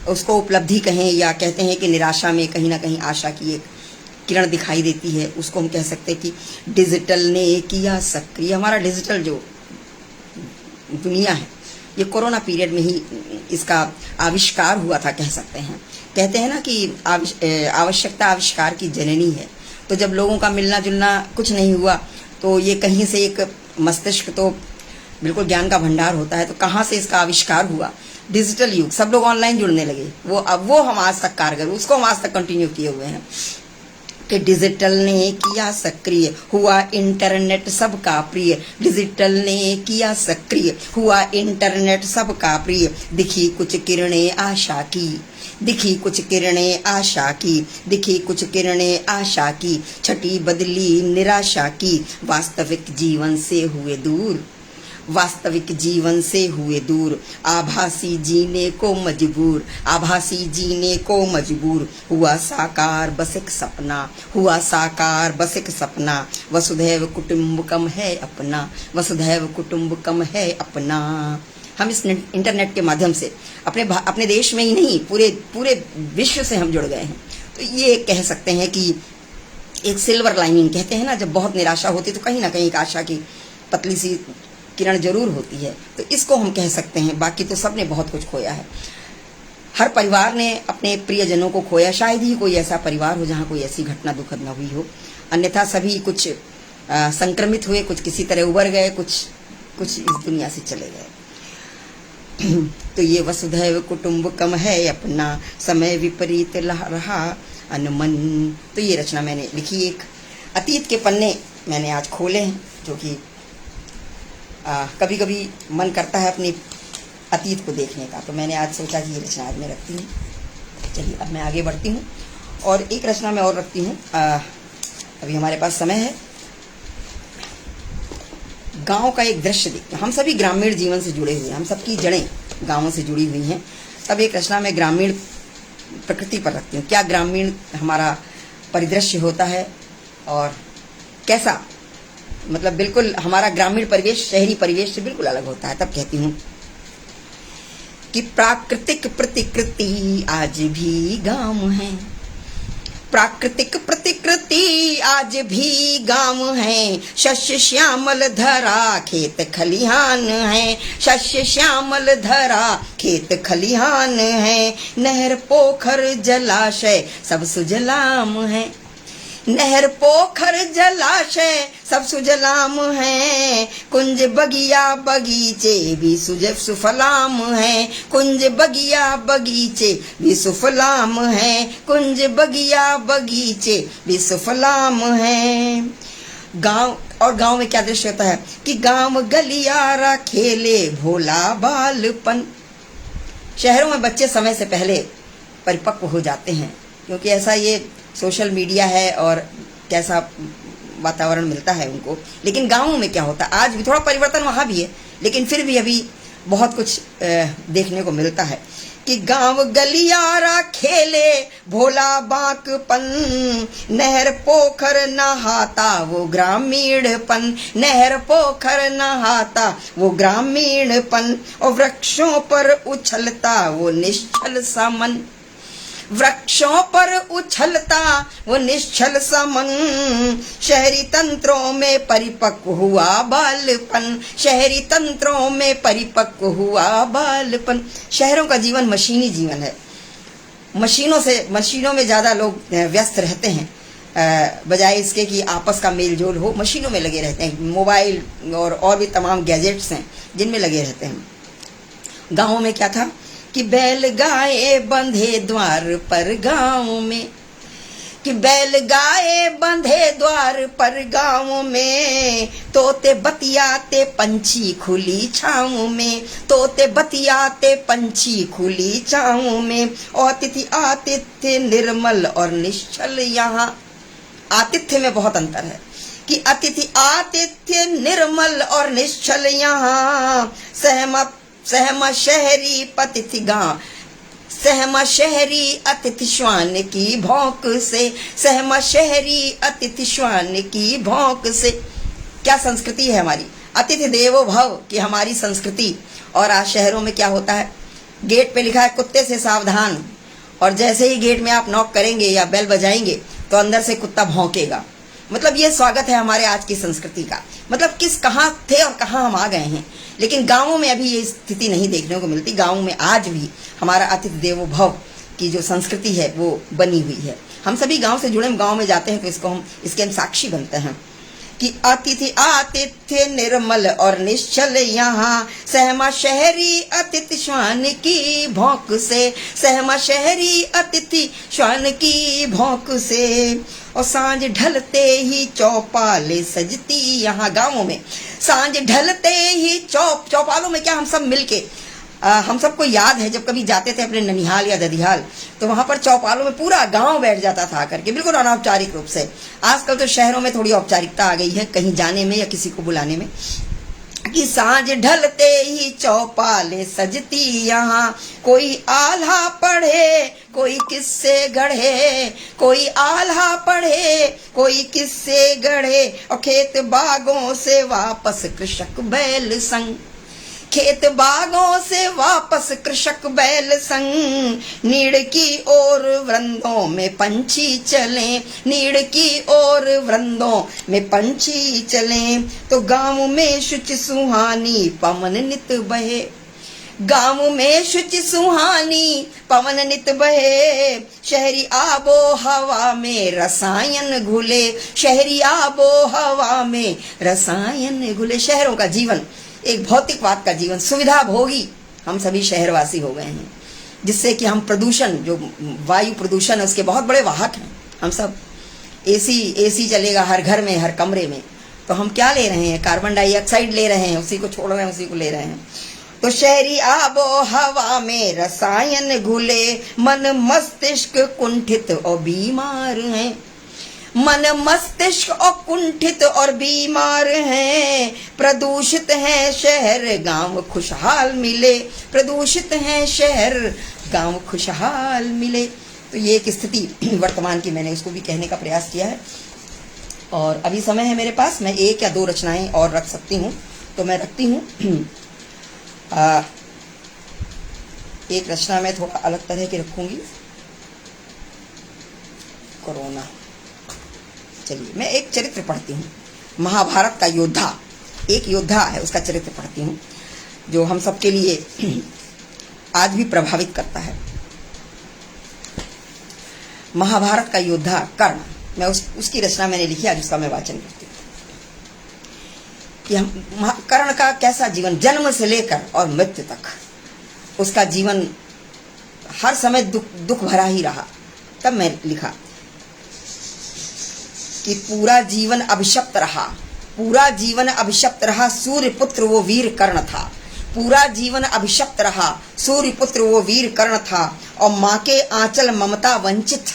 उसको उपलब्धि कहें या कहते हैं कि निराशा में कहीं ना कहीं आशा की एक किरण दिखाई देती है, उसको हम कह सकते हैं कि डिजिटल ने किया सक्रिय। हमारा डिजिटल जो दुनिया है ये कोरोना पीरियड में ही इसका आविष्कार हुआ था, कह सकते हैं। कहते हैं ना कि आवश्यकता आविष्कार की जननी है। तो जब लोगों का मिलना जुलना कुछ नहीं हुआ तो ये कहीं से एक मस्तिष्क तो बिल्कुल ज्ञान का भंडार होता है, तो कहाँ से इसका आविष्कार हुआ, डिजिटल युग, सब लोग ऑनलाइन जुड़ने लगे। वो हम आज तक कारगर, उसको हम आज तक कंटिन्यू किए हुए हैं। कि डिजिटल ने किया सक्रिय, हुआ इंटरनेट सबका प्रिय। डिजिटल ने किया सक्रिय, हुआ इंटरनेट सबका प्रिय। दिखी कुछ किरणें आशा की, दिखी कुछ किरणें आशा की, दिखी कुछ किरणें आशा की। छठी बदली निराशा की, वास्तविक जीवन से हुए दूर, वास्तविक जीवन से हुए दूर। आभासी जीने को मजबूर, आभासी जीने को मजबूर। हुआ साकार बस एक सपना, हुआ साकार बस एक सपना। वसुधैव कुटुंबकम है अपना, वसुधैव कुटुंबकम है अपना। हम इस इंटरनेट के माध्यम से अपने देश में ही नहीं, पूरे विश्व से हम जुड़ गए हैं। तो ये कह सकते हैं कि एक सिल्वर लाइनिंग कहते हैं ना, जब बहुत निराशा होती तो कहीं ना कहीं एक आशा की पतली सी किरण जरूर होती है। तो इसको हम कह सकते हैं। बाकी तो सबने बहुत कुछ खोया है, हर परिवार ने अपने प्रियजनों को खोया। शायद ही कोई ऐसा परिवार हो जहाँ कोई ऐसी घटना दुखद न हुई हो, अन्यथा सभी कुछ संक्रमित हुए, कुछ किसी तरह उबर गए, कुछ इस दुनिया से चले गए। तो ये वसुधैव कुटुंबकम है अपना, समय विपरीत रहा अनमन। तो ये रचना मैंने लिखी। एक अतीत के पन्ने मैंने आज खोले हैं, जो कि कभी कभी मन करता है अपने अतीत को देखने का। तो मैंने आज सोचा कि ये रचना आज मैं रखती हूँ। चलिए अब मैं आगे बढ़ती हूँ और एक रचना मैं और रखती हूँ। अभी हमारे पास समय है। गांव का एक दृश्य देखते हैं। हम सभी ग्रामीण जीवन से जुड़े हुए हैं, हम सबकी जड़ें गांवों से जुड़ी हुई हैं। तब एक रचना मैं ग्रामीण प्रकृति पर रखती हूँ। क्या ग्रामीण हमारा परिदृश्य होता है और कैसा, मतलब बिल्कुल हमारा ग्रामीण परिवेश शहरी परिवेश से बिल्कुल अलग होता है। तब कहती हूँ कि प्राकृतिक प्रतिकृति आज भी गांव है, प्राकृतिक प्रतिकृति आज भी गांव है। शस्य श्यामल धरा खेत खलिहान है, शस्य श्यामल धरा खेत खलिहान है। नहर पोखर जलाशय सब सुजलाम है, नहर पोखर जलाशय सब सुजलाम है। कुंज बगिया बगीचे भी सुफलाम है, कुंज बगिया बगीचे भी सुफलाम है, कुंज बगिया बगीचे भी सुफलाम है। गांव और गांव में क्या दृश्य होता है कि गांव गलियारा खेले भोला बालपन। शहरों में बच्चे समय से पहले परिपक्व हो जाते हैं, क्योंकि ऐसा ये सोशल मीडिया है और कैसा वातावरण मिलता है उनको। लेकिन गांवों में क्या होता है, आज भी थोड़ा परिवर्तन वहाँ भी है, लेकिन फिर भी अभी बहुत कुछ देखने को मिलता है कि गांव गलियारा खेले भोला बाकपन। नहर पोखर नहाता वो ग्रामीणपन, नहर पोखर नहाता वो ग्रामीणपन। और वृक्षों पर उछलता वो निश्चल सा मन, वृक्षों पर उछलता वो निश्चल सा मन। शहरी तंत्रों में परिपक्व हुआ बालपन, शहरी तंत्रों में परिपक्व हुआ बालपन। शहरों का जीवन मशीनी जीवन है, मशीनों में ज़्यादा लोग व्यस्त रहते हैं, बजाय इसके कि आपस का मेल जोल हो। मशीनों में लगे रहते हैं, मोबाइल और भी तमाम गैजेट्स हैं जिनमें लगे रहते हैं। गाँवों में क्या था कि बैल गाय बंधे द्वार पर गाँव में, कि बैल गाय बंधे द्वार पर गाँव में। तोते बतियाते पंछी खुली छाँव में, तोते बतियाते पंछी खुली छाँव में। अतिथि आतिथ्य निर्मल और निश्चल यहाँ। आतिथ्य में बहुत अंतर है कि अतिथि आतिथ्य निर्मल और निश्चल यहाँ। सहमा शहरी पतिथि गाँव, सहमा शहरी अतिथि श्वान की भौंक से, सहमा शहरी अतिथि श्वान की भौंक से। क्या संस्कृति है हमारी, अतिथि देवो भव की हमारी संस्कृति। और आज शहरों में क्या होता है, गेट पे लिखा है कुत्ते से सावधान, और जैसे ही गेट में आप नॉक करेंगे या बेल बजाएंगे तो अंदर से कुत्ता भौंकेगा। मतलब ये स्वागत है हमारे आज की संस्कृति का। मतलब कहाँ थे और कहाँ हम आ गए हैं। लेकिन गाँवों में अभी ये स्थिति नहीं देखने को मिलती। गाँवों में आज भी हमारा अतिथि देवो भव की जो संस्कृति है वो बनी हुई है। हम सभी गाँव से जुड़े, हम गाँव में जाते हैं तो इसके हम साक्षी बनते हैं कि अतिथि आतिथ्य निर्मल और निश्चल यहाँ, सहमा शहरी अतिथि श्वान की भौंक से, सहमा शहरी अतिथि श्वान की भौंक से। और सांझ ढलते ही चौपाले सजती यहाँ, गाँवों में सांझ ढलते ही चौपालों में क्या हम सब मिलके, हम सबको याद है जब कभी जाते थे अपने ननिहाल या ददिहाल, तो वहां पर चौपालों में पूरा गांव बैठ जाता था करके, बिल्कुल अनौपचारिक रूप से। आजकल तो शहरों में थोड़ी औपचारिकता आ गई है कहीं जाने में या किसी को बुलाने में, कि सांझ ढलते ही चौपाले सजती यहाँ, कोई आल्हा पढ़े कोई किस्से गढ़े, कोई आल्हा पढ़े कोई किस्से गढ़े, और खेत बागों से वापस कृषक बैल संग, खेत बागों से वापस कृषक बैल संग, नीड़ की ओर वृंदों में पंछी चले, नीड़ की ओर वृंदों में पंछी चले। तो गाँव में शुचि सुहानी पवन नित बहे, गाँव में शुचि सुहानी पवन नित बहे, शहरी आबो हवा में रसायन घुले, शहरी आबो हवा में रसायन घुले। शहरों का जीवन एक भौतिकवाद का जीवन, सुविधा भोगी हम सभी शहरवासी हो गए हैं, जिससे कि हम प्रदूषण, जो वायु प्रदूषण है उसके बहुत बड़े वाहक हैं हम सब। एसी चलेगा हर घर में, हर कमरे में, तो हम क्या ले रहे हैं, कार्बन डाइऑक्साइड ले रहे हैं, उसी को छोड़ रहे हैं, उसी को ले रहे हैं। तो शहरी आबो हवा में रसायन घुले, मन मस्तिष्क कुंठित और बीमार हैं, मन मस्तिष्क और कुंठित और बीमार हैं, प्रदूषित है शहर गांव खुशहाल मिले, प्रदूषित है शहर गांव खुशहाल मिले। तो ये एक स्थिति वर्तमान की मैंने उसको भी कहने का प्रयास किया है। और अभी समय है मेरे पास, मैं एक या दो रचनाएं और रख सकती हूँ, तो मैं रखती हूँ। एक रचना मैं थोड़ा अलग तरह की रखूंगी, कोरोना। चलिए मैं एक चरित्र पढ़ती हूँ, महाभारत का योद्धा, एक योद्धा है उसका चरित्र पढ़ती हूँ, जो हम सबके लिए आज भी प्रभावित करता है। महाभारत का योद्धा कर्ण, मैं उसकी रचना मैंने लिखी, आज उसका मैं वाचन करती हूँ कि हम कर्ण का कैसा जीवन, जन्म से लेकर और मृत्यु तक उसका जीवन हर समय दुख भरा ही रहा। तब मैं लिखा कि पूरा जीवन अभिशप्त रहा, पूरा जीवन अभिशप्त रहा, सूर्य पुत्र वो वीर कर्ण था, पूरा जीवन अभिशप्त रहा, सूर्य पुत्र वो वीर कर्ण था। और माँ के आंचल ममता वंचित,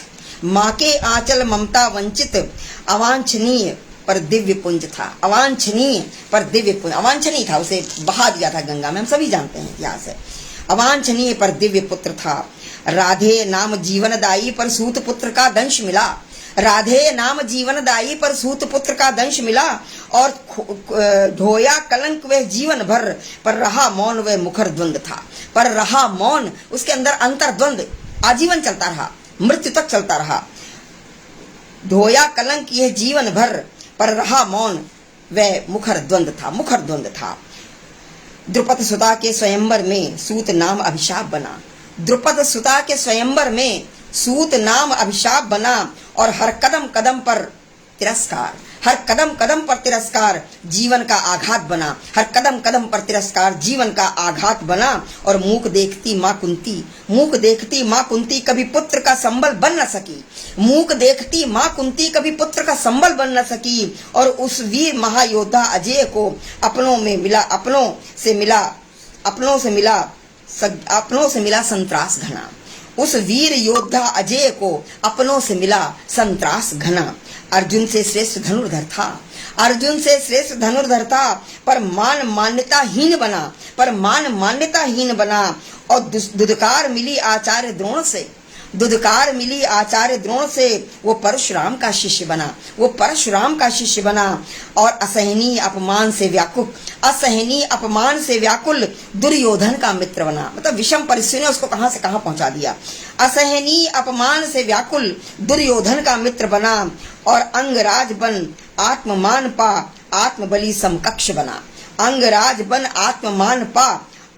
माँ के आंचल ममता वंचित, अवांछनीय पर दिव्य पुंज था, अवांछनीय पर दिव्य पुंज, अवांछनीय था, उसे बहा दिया था गंगा में, हम सभी जानते हैं यहाँ से। अवांछनीय पर दिव्य पुत्र था, राधे नाम जीवनदायी पर सूत पुत्र का दंश मिला, राधे नाम जीवनदायी पर सूत पुत्र का दंश मिला। और ढोया कलंक वह जीवन भर, पर रहा मौन वह मुखर द्वंद था, पर रहा मौन, उसके अंदर अंतर द्वंद आजीवन चलता रहा, मृत्यु तक चलता रहा। ढोया कलंक यह जीवन भर, पर रहा मौन वह मुखर द्वंद था, मुखर द्वंद था। द्रुपद सुता के स्वयंवर में सूत नाम अभिशाप बना, द्रुपद सुता के स्वयंवर में सूत नाम अभिशाप बना। और हर कदम कदम पर तिरस्कार, हर कदम कदम पर तिरस्कार जीवन का आघात बना, हर कदम कदम पर तिरस्कार जीवन का आघात बना। और मूक देखती माँ कुंती, मूक देखती माँ कुंती कभी पुत्र का संबल बन न सकी, मूक देखती माँ कुंती कभी पुत्र का संबल बन न सकी। और उस वीर महायोद्धा अजय को अपनों में मिला, अपनों से मिला संत्रास घना, उस वीर योद्धा अजय को अपनों से मिला संत्रास घना। अर्जुन से श्रेष्ठ धनुर्धर था, अर्जुन से श्रेष्ठ धनुर्धर था, पर मान मान्यताहीन बना, पर मान मान्यताहीन बना। और दुदकार मिली आचार्य द्रोण से, दुदकार मिली आचार्य द्रोण से, वो परशुराम का शिष्य बना, वो परशुराम का शिष्य बना। और असहनीय अपमान से व्याकुल, असहनीय अपमान से व्याकुल दुर्योधन का मित्र बना। मतलब विषम परिस्थिति ने उसको कहां से कहां पहुंचा दिया। असहनीय अपमान से व्याकुल दुर्योधन का मित्र बना। और अंगराज बन आत्ममान पा, आत्मबली समकक्ष बना, अंगराज बन आत्ममान पा,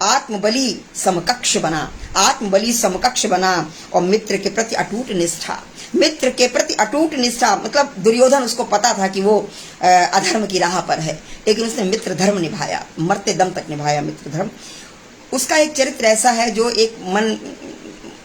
आत्मबली समकक्ष बना, आत्मबली समकक्ष बना। और मित्र के प्रति अटूट निष्ठा, मित्र के प्रति अटूट निष्ठा, मतलब दुर्योधन उसको पता था कि वो अधर्म की राह पर है, लेकिन उसने मित्र धर्म निभाया, मरते दम तक निभाया मित्र धर्म। उसका एक चरित्र ऐसा है जो एक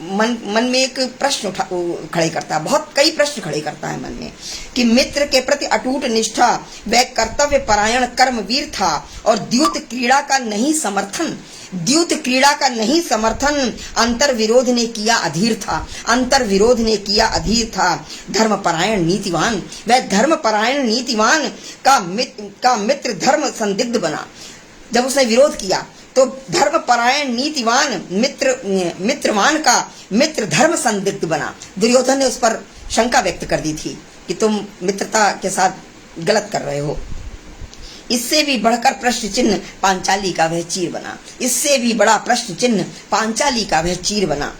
मन में एक प्रश्न खड़े करता है, बहुत कई प्रश्न खड़े करता है मन में, कि मित्र के प्रति अटूट निष्ठा, वह कर्तव्य परायण कर्मवीर था और द्यूत क्रीड़ा का नहीं समर्थन, द्यूत क्रीड़ा का नहीं समर्थन अंतर विरोध ने किया अधीर था, अंतर विरोध ने किया अधीर था। धर्मपरायण नीतिवान, वह धर्मपरायण नीतिवान का मित्र धर्म संदिग्ध बना। जब उसने विरोध किया तो धर्मपरायण नीतिवान मित्रवान का मित्र धर्म संदिग्ध बना। दुर्योधन ने उस पर शंका व्यक्त कर दी थी कि तुम मित्रता के साथ गलत कर रहे हो। इससे भी बढ़कर प्रश्न चिन्ह पांचाली का वह चीर बना, इससे भी बड़ा प्रश्न चिन्ह पांचाली का वह चीर बना।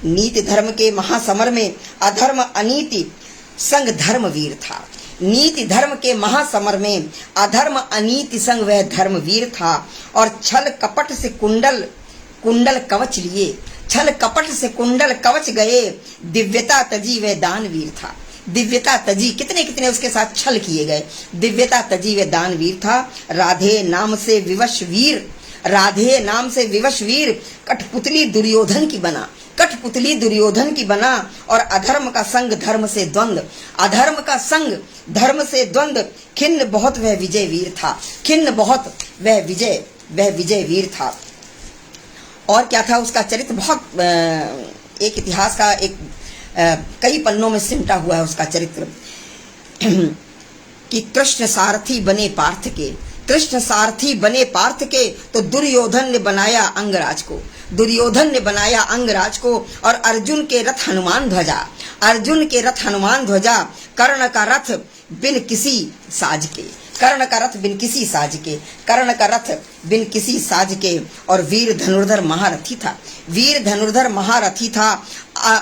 नीति धर्म के महासमर में अधर्म अनीति संग धर्मवीर था, नीति धर्म के महासमर में अधर्म अनीति संग वह धर्मवीर था। और छल कपट से कुंडल कवच लिए, छल कपट से कुंडल कवच गए, दिव्यता तजी वह दानवीर था, दिव्यता तजी, कितने कितने उसके साथ छल किए गए, दिव्यता तजी वह दानवीर था। राधे नाम से विवश वीर, राधे नाम से विवश वीर कठपुतली दुर्योधन की बना, कठपुतली दुर्योधन की बना। और अधर्म का संग धर्म से द्वंद, अधर्म का संग धर्म से द्वंद, खिन्न बहुत वह विजय वीर था, खिन्न बहुत वह विजय वीर था। और क्या था उसका चरित्र, बहुत एक इतिहास का एक कई पन्नों में सिमटा हुआ है उसका चरित्र कि कृष्ण सारथी बने पार्थ के, कृष्ण सारथी बने पार्थ के, तो दुर्योधन ने बनाया अंगराज को, दुर्योधन ने बनाया अंगराज को। और अर्जुन के रथ हनुमान ध्वजा, अर्जुन के रथ हनुमान ध्वजा, कर्ण का रथ बिन किसी साज के, कर्ण का रथ बिन किसी साज के, कर्ण का रथ बिन किसी साज के। और वीर धनुर्धर महारथी था, वीर धनुर्धर महारथी था,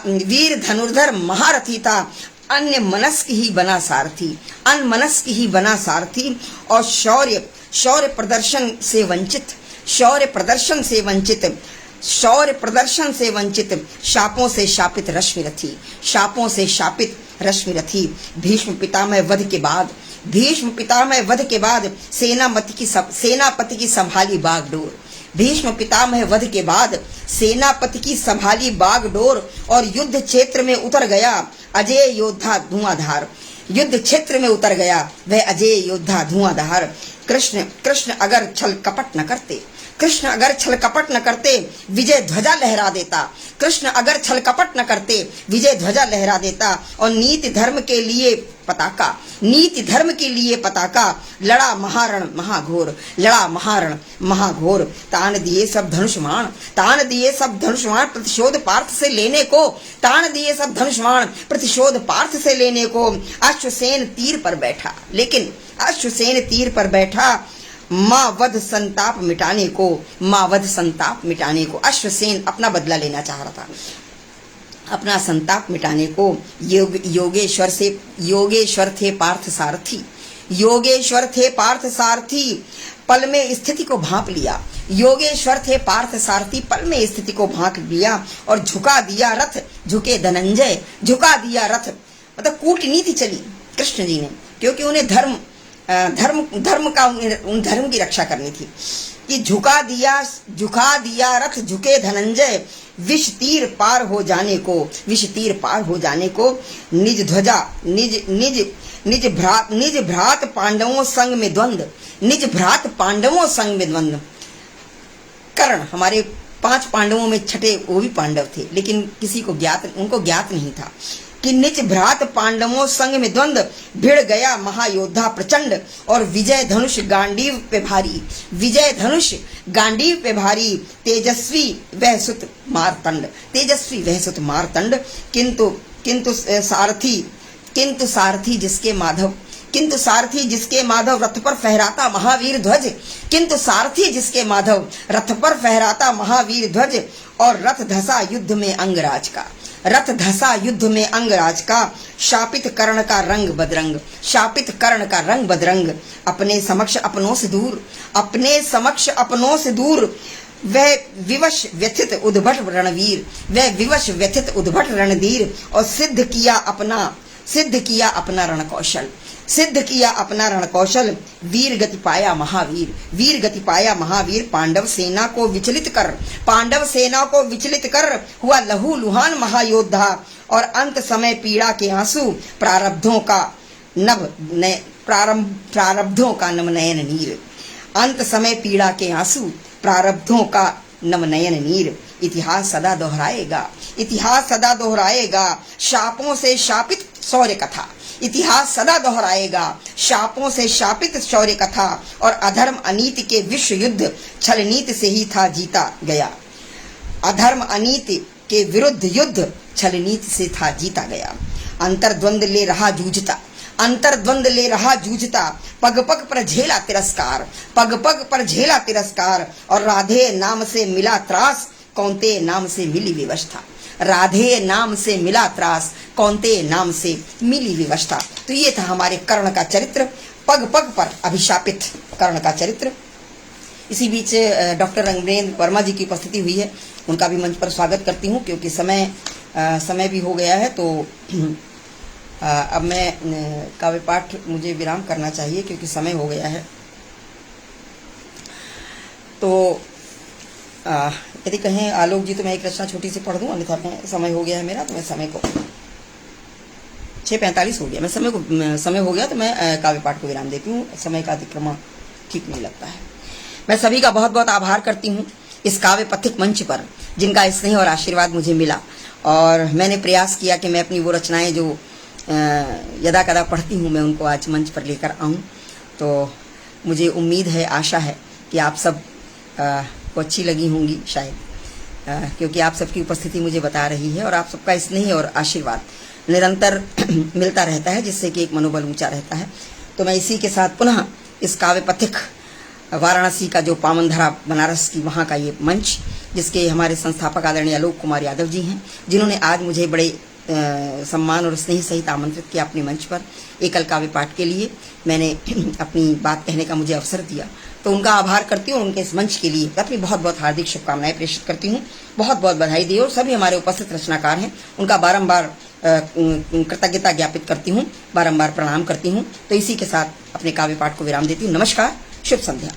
वीर धनुर्धर महारथी था। अन्य मनस्क ही बना सारथी, अनमनस्क ही बना सारथी। और शौर्य प्रदर्शन से वंचित, शौर्य प्रदर्शन से वंचित, शौर्य प्रदर्शन से वंचित, शापों से शापित रश्मिरथी, शापों से शापित रश्मिरथी। भीष्म पितामह वध के बाद, भीष्म पितामह वध के बाद सेनापति की संभाली बागडोर, भीष्म पितामह वध के बाद सेनापति की संभाली बागडोर। और युद्ध क्षेत्र में उतर गया अजय योद्धा धुआंधार, युद्ध क्षेत्र में उतर गया वह अजय योद्धा धुआंधार। कृष्ण अगर छल कपट न करते, कृष्ण अगर छल कपट न करते विजय ध्वजा लहरा देता, कृष्ण अगर छल कपट न करते विजय ध्वजा लहरा देता। और नीति धर्म के लिए पताका, नीति धर्म के लिए पताका, लड़ा महारण महाघोर, लड़ा महारण महाघोर। तान दिए सब धनुष्मान, तान दिए सब धनुष्मान प्रतिशोध पार्थ से लेने को, तान दिए सब धनुष्मान प्रतिशोध पार्थ से लेने को। अश्वसेन तीर पर बैठा, लेकिन अश्वसेन तीर पर बैठा माँ वध संताप मिटाने को, माँ वध संताप मिटाने को। अश्वसेन अपना बदला लेना चाह रहा था, अपना संताप मिटाने को। योगेश्वर थे पार्थ सारथी, योगेश्वर थे पार्थ सारथी, पल में स्थिति को भांप लिया, योगेश्वर थे पार्थ सारथी, पल में स्थिति को भांप लिया। और झुका दिया रथ झुके धनंजय, झुका दिया रथ, मतलब कूटनीति चली कृष्ण जी ने, क्योंकि उन्हें धर्म की रक्षा करनी थी। कि झुका दिया रथ झुके धनंजय, विष तीर पार हो जाने को, विष तीर पार हो जाने को। निज ध्वजा निज भ्रात पांडवों संग में द्वंद, निज भ्रात पांडवों संग में द्वंद। कर्ण हमारे 5 पांडवों में छठे वो भी पांडव थे, लेकिन किसी को उनको ज्ञात नहीं था कि निज भ्रात पांडवों संग में द्वंद। भिड़ गया महायोद्धा प्रचंड और विजय धनुष गांडीव पे भारी, विजय धनुष गांडीव पे भारी। तेजस्वी वह सुत मारतंड, तेजस्वी वह सुत मारतंड। किंतु सारथी जिसके माधव, किंतु सारथी जिसके माधव रथ पर फहराता महावीर ध्वज, किंतु सारथी जिसके माधव रथ पर फहराता महावीर ध्वज। और रथ धसा युद्ध में अंगराज का, रथ धसा युद्ध में अंगराज का। शापित कर्ण का रंग बदरंग, शापित कर्ण का रंग बदरंग। अपने समक्ष अपनों से दूर, अपने समक्ष अपनों से दूर। वह विवश व्यथित उद्भट रणवीर, वह विवश व्यथित उद्भट रणधीर, और सिद्ध किया अपना रण कौशल, सिद्ध किया अपना रण कौशल, वीर गति पाया महावीर, वीर गति पाया महावीर, पांडव सेना को विचलित कर हुआ लहू लुहान महायोद्धा, और अंत समय पीड़ा के आंसू प्रारब्धों का नव नयन नीर, अंत समय पीड़ा के आंसू प्रारब्धों का नव नयन नीर। इतिहास सदा दोहराएगा शापों से शापित शौर्य कथा, इतिहास सदा दोहराएगा शापों से शापित शौर्य कथा, और अधर्म अनीति के विश्व युद्ध छल नीति से ही था जीता गया, अधर्म अनीति के विरुद्ध युद्ध छल नीति से था जीता गया। अंतर्द्वंद ले रहा जूझता, पग पग पर झेला तिरस्कार, और राधे नाम से मिला त्रास, कौनते नाम से मिली विवशता, राधे नाम से मिला त्रास, कौनते नाम से मिली विवशता। तो ये था हमारे कर्ण का चरित्र, पग पग पर अभिशापित कर्ण का चरित्र। इसी बीच डॉक्टर रंगेंद्र वर्मा जी की उपस्थिति हुई है, उनका भी मंच पर स्वागत करती हूँ, क्योंकि समय भी हो गया है, तो अब मैं काव्य पाठ मुझे विराम करना चाहिए क्योंकि समय हो गया है। तो यदि कहें आलोक जी तो मैं एक रचना छोटी सी पढ़ दूं, अन्यथा मैं समय हो गया है मेरा, तो मैं समय को 6:45 हो गया, समय हो गया तो मैं काव्य पाठ को विराम देती हूँ। समय का अतिक्रमण ठीक नहीं लगता है। मैं सभी का बहुत बहुत आभार करती हूँ इस काव्य पथिक मंच पर, जिनका स्नेह और आशीर्वाद मुझे मिला, और मैंने प्रयास किया कि मैं अपनी वो रचनाएं जो यदा कदा पढ़ती हूँ मैं उनको आज मंच पर लेकर आऊँ। तो मुझे उम्मीद है, आशा है कि आप सब को अच्छी लगी होंगी शायद, क्योंकि आप सबकी उपस्थिति मुझे बता रही है, और आप सबका स्नेह और आशीर्वाद निरंतर मिलता रहता है, जिससे कि एक मनोबल ऊंचा रहता है। तो मैं इसी के साथ पुनः इस काव्य पथिक वाराणसी का जो पावनधरा बनारस की वहाँ का ये मंच, जिसके हमारे संस्थापक आदरणीय आलोक कुमार यादव जी हैं, जिन्होंने आज मुझे बड़े सम्मान और स्नेह सहित आमंत्रित किया अपने मंच पर एकल काव्य पाठ के लिए, मैंने अपनी बात कहने का मुझे अवसर दिया, तो उनका आभार करती हूँ। उनके इस मंच के लिए अपनी बहुत बहुत हार्दिक शुभकामनाएं प्रेषित करती हूँ, बहुत बहुत बधाई दी, और सभी हमारे उपस्थित रचनाकार हैं उनका बारंबार कृतज्ञता ज्ञापित करती हूँ, बारंबार प्रणाम करती हूँ। तो इसी के साथ अपने काव्य पाठ को विराम देती हूँ। नमस्कार, शुभ संध्या।